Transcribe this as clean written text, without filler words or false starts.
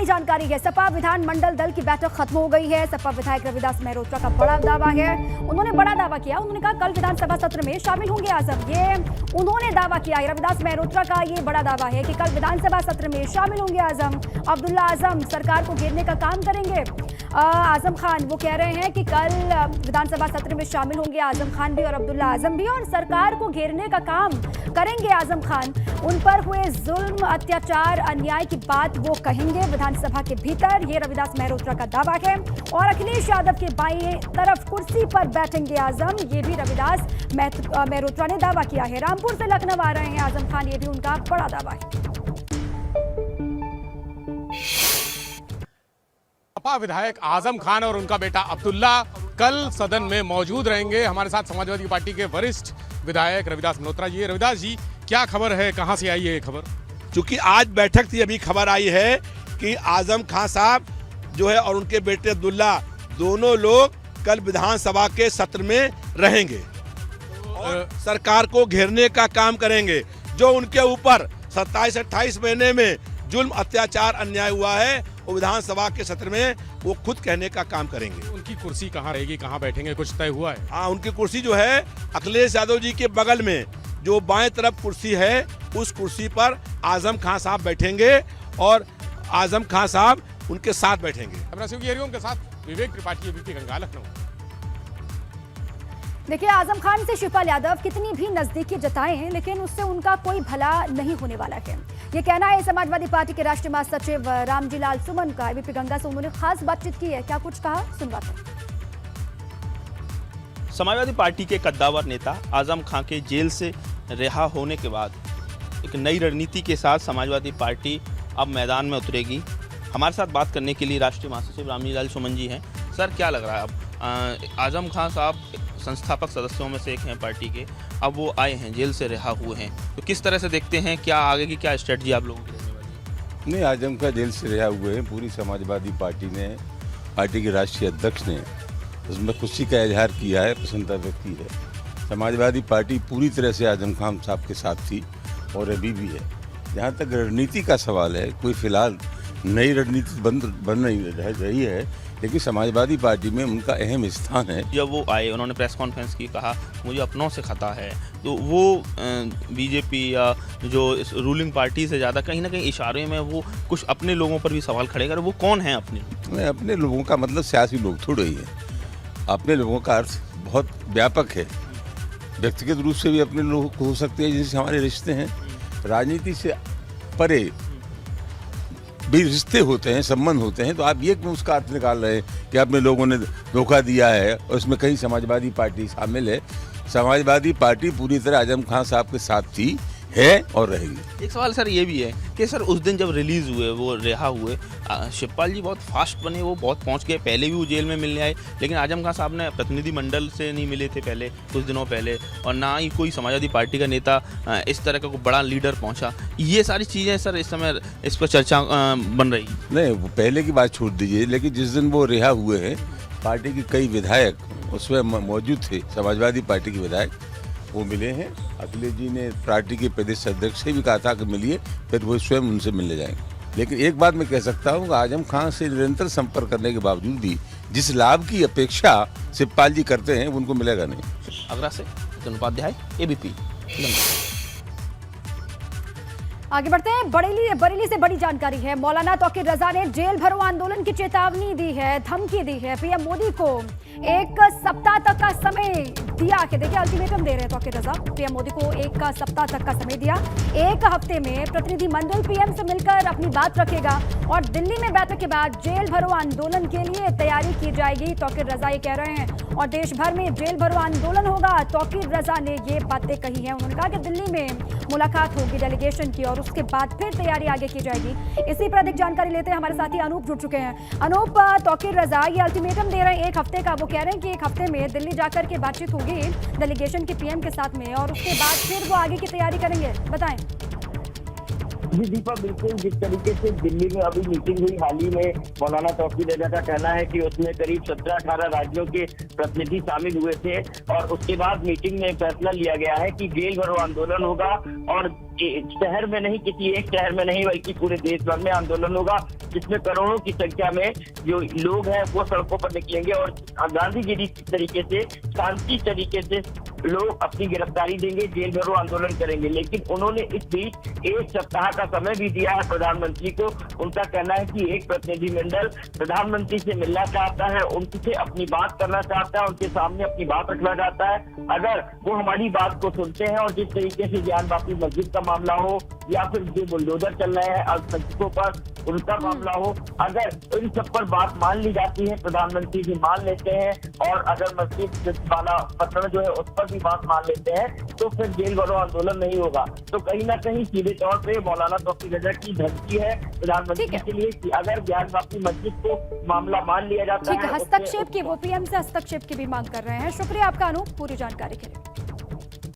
बड़ी जानकारी है। सपा विधानमंडल दल की बैठक खत्म हो गई है। सपा विधायक रविदास मेहरोत्रा का बड़ा दावा है। उन्होंने बड़ा दावा किया। उन्होंने कहा कल विधानसभा सत्र में शामिल होंगे आजम। ये उन्होंने दावा किया है। रविदास मेहरोत्रा का ये बड़ा दावा है कि कल विधानसभा सत्र में शामिल होंगे आजम। अब्दुल्ला आजम सरकार को घेरने का काम करेंगे। आजम खान वो कह रहे हैं कि कल विधानसभा सत्र में शामिल होंगे आजम खान भी और अब्दुल्ला आजम भी, और सरकार को घेरने का काम करेंगे आजम खान। उन पर हुए जुल्म, अत्याचार, अन्याय की बात वो कहेंगे विधानसभा के भीतर। ये रविदास मेहरोत्रा का दावा है। और अखिलेश यादव के बाईं तरफ कुर्सी पर बैठेंगे आजम। ये भी रविदास मेहरोत्रा ने दावा किया है। रामपुर से लखनऊ आ रहे हैं आजम खान, ये भी उनका बड़ा दावा है। सपा विधायक आजम खान और उनका बेटा अब्दुल्ला कल सदन में मौजूद रहेंगे। हमारे साथ समाजवादी पार्टी के वरिष्ठ विधायक रविदास मेहरोत्रा जी। रविदास जी, क्या खबर है, कहां से आई है ये खबर? क्योंकि आज बैठक थी, अभी खबर आई है कि आजम खान साहब जो है और उनके बेटे अब्दुल्ला दोनों लोग कल विधानसभा के सत्र में रहेंगे और सरकार को घेरने का काम करेंगे। जो उनके ऊपर 27-28 महीने में जुल्म, अत्याचार, अन्याय हुआ है वो विधानसभा के सत्र में वो खुद कहने का काम करेंगे। उनकी कुर्सी कहाँ रहेगी, कहाँ बैठेंगे, कुछ तय हुआ है? हाँ, उनकी कुर्सी जो है अखिलेश यादव जी के बगल में जो बाएं तरफ कुर्सी है उस कुर्सी पर आजम खान साहब बैठेंगे और आजम खान साहब उनके साथ बैठेंगे। के साथ विवेक त्रिपाठी, एबीपी गंगा, लखनऊ। देखिए, आजम खान से शिवपाल यादव कितनी भी नजदीकी जताएं, लेकिन उससे उनका कोई भला नहीं होने वाला है। ये कहना है समाजवादी पार्टी के राष्ट्रीय महासचिव रामजीलाल सुमन का। एबीपी गंगा से उन्होंने खास बातचीत की है। क्या कुछ कहा, सुनवाते हैं। समाजवादी पार्टी के कद्दावर नेता आजम खान के जेल से रिहा होने के बाद एक नई रणनीति के साथ समाजवादी पार्टी अब मैदान में उतरेगी। हमारे साथ बात करने के लिए राष्ट्रीय महासचिव रामजीलाल सुमन जी हैं। सर, क्या लग रहा है, अब आजम खान साहब संस्थापक सदस्यों में से एक हैं पार्टी के, अब वो आए हैं, जेल से रिहा हुए हैं, तो किस तरह से देखते हैं, क्या आगे की क्या स्ट्रेटजी आप लोगों की रहने वाली है? नहीं, आजम खान जेल से रिहा हुए हैं। पूरी समाजवादी पार्टी ने, पार्टी के राष्ट्रीय अध्यक्ष ने उसमें खुशी का इजहार किया है, प्रसन्नता व्यक्त की है। समाजवादी पार्टी पूरी तरह से आजम खान साहब के साथ थी और अभी भी है। जहाँ तक रणनीति का सवाल है, कोई फिलहाल नई रणनीति बन रही है, लेकिन समाजवादी पार्टी में उनका अहम स्थान है। जब वो आए, उन्होंने प्रेस कॉन्फ्रेंस की, कहा मुझे अपनों से खता है, तो वो बीजेपी या जो इस रूलिंग पार्टी से ज़्यादा कहीं ना कहीं इशारे में वो कुछ अपने लोगों पर भी सवाल खड़े कर। वो कौन है अपने? अपने लोगों का मतलब सियासी लोग थोड़े ही हैं। अपने लोगों का अर्थ बहुत व्यापक है। व्यक्तिगत रूप से भी अपने लोग हो सकते हैं, जिनसे हमारे रिश्ते हैं। राजनीति से परे भी रिश्ते होते हैं, संबंध होते हैं। तो आप ये क्यों उसका अर्थ निकाल रहे हैं कि अपने लोगों ने धोखा दिया है और उसमें कहीं समाजवादी पार्टी शामिल है? समाजवादी पार्टी पूरी तरह आजम खान साहब के साथ थी, है और रहेगी। एक सवाल सर ये भी है कि सर उस दिन जब रिलीज़ हुए, वो रिहा हुए, शिवपाल जी बहुत फास्ट बने, वो बहुत पहुंच गए। पहले भी वो जेल में मिलने आए, लेकिन आजम खान साहब ने प्रतिनिधिमंडल से नहीं मिले थे पहले, कुछ दिनों पहले, और ना ही कोई समाजवादी पार्टी का नेता इस तरह का कोई बड़ा लीडर पहुंचा। ये सारी चीज़ें सर इस समय इस पर चर्चा बन रही। नहीं, वो पहले की बात छोड़ दीजिए, लेकिन जिस दिन वो रिहा हुए हैं, पार्टी के कई विधायक उसमें मौजूद थे, समाजवादी पार्टी के विधायक, वो मिले हैं। अखिलेश जी ने पार्टी के प्रदेश अध्यक्ष से भी कहा था कि मिलिए, फिर वो स्वयं उनसे मिलने जाएंगे। लेकिन एक बात मैं कह सकता हूँ कि आजम खान से निरंतर संपर्क करने के बावजूद भी जिस लाभ की अपेक्षा शिवपाल जी करते हैं, उनको मिलेगा नहीं। आगरा से उपाध्याय, एबीपी। आगे बढ़ते हैं। बरेली से बड़ी जानकारी है। मौलाना तौकीर रजा ने जेल भरो आंदोलन की चेतावनी दी है, धमकी दी है। पीएम मोदी को 1 सप्ताह तक का समय दिया है। देखिए, अल्टीमेटम दे रहे हैं तौकीर रजा। पीएम मोदी को 1 सप्ताह तक का समय दिया। 1 हफ्ते में प्रतिनिधिमंडल पीएम से मिलकर अपनी बात रखेगा और दिल्ली में बैठक के बाद जेल भरो आंदोलन के लिए तैयारी की जाएगी। तौकीर रजा ये कह रहे हैं, और देश भर में जेल भरो आंदोलन होगा। तौकीर रजा ने ये बातें कही हैं। उन्होंने कहा कि दिल्ली में मुलाकात होगी डेलीगेशन की और उसके बाद फिर तैयारी आगे की जाएगी। इसी पर अधिक जानकारी लेते हैं, हमारे साथी अनूप जुड़ चुके हैं। अनूप, तौकीर रजा ये अल्टीमेटम दे रहे हैं 1 हफ्ते का। वो कह रहे हैं कि 1 हफ्ते में दिल्ली जाकर के बातचीत होगी डेलीगेशन की पीएम के साथ में, और उसके बाद फिर वो आगे की तैयारी करेंगे। बताएं। जी दीपा, बिल्कुल जिस तरीके से दिल्ली में अभी मीटिंग हुई हाल ही में, मौलाना तौकीर रजा का कहना है कि उसमें करीब 17-18 राज्यों के प्रतिनिधि शामिल हुए थे और उसके बाद मीटिंग में फैसला लिया गया है कि जेल भरो आंदोलन होगा और शहर में नहीं, किसी एक शहर में नहीं बल्कि पूरे देश भर में आंदोलन होगा, जिसमें करोड़ों की संख्या में जो लोग हैं वो सड़कों पर निकलेंगे और गांधी जी जिस तरीके से शांति तरीके से लोग अपनी गिरफ्तारी देंगे, जेल भरो आंदोलन करेंगे। लेकिन उन्होंने इस बीच एक सप्ताह का समय भी दिया है प्रधानमंत्री को। उनका कहना है कि एक प्रतिनिधिमंडल प्रधानमंत्री से मिलना चाहता है, उनसे अपनी बात करना चाहता है, उनके सामने अपनी बात रखना चाहता है। अगर वो हमारी बात को सुनते हैं और जिस तरीके से जान बापी मस्जिद का मामला हो या फिर जो बुलडोजर चल रहे हैं अल्पसंख्यकों पर उनका मामला हो, अगर इन सब पर बात मान ली जाती है, प्रधानमंत्री जी मान लेते हैं और अगर मस्जिद वाला प्रकरण जो है उस पर भी बात मान लेते हैं, तो फिर जेल भरो आंदोलन नहीं होगा। तो कहीं ना कहीं सीधे तौर पे मौलाना तौकीर रजा की धमकी है प्रधानमंत्री के लिए कि अगर जान बापी मस्जिद को मामला मान लिया जाता है। हस्तक्षेप की, वो पीएम से हस्तक्षेप की भी मांग कर रहे हैं। शुक्रिया आपका अनूप पूरी जानकारी के लिए।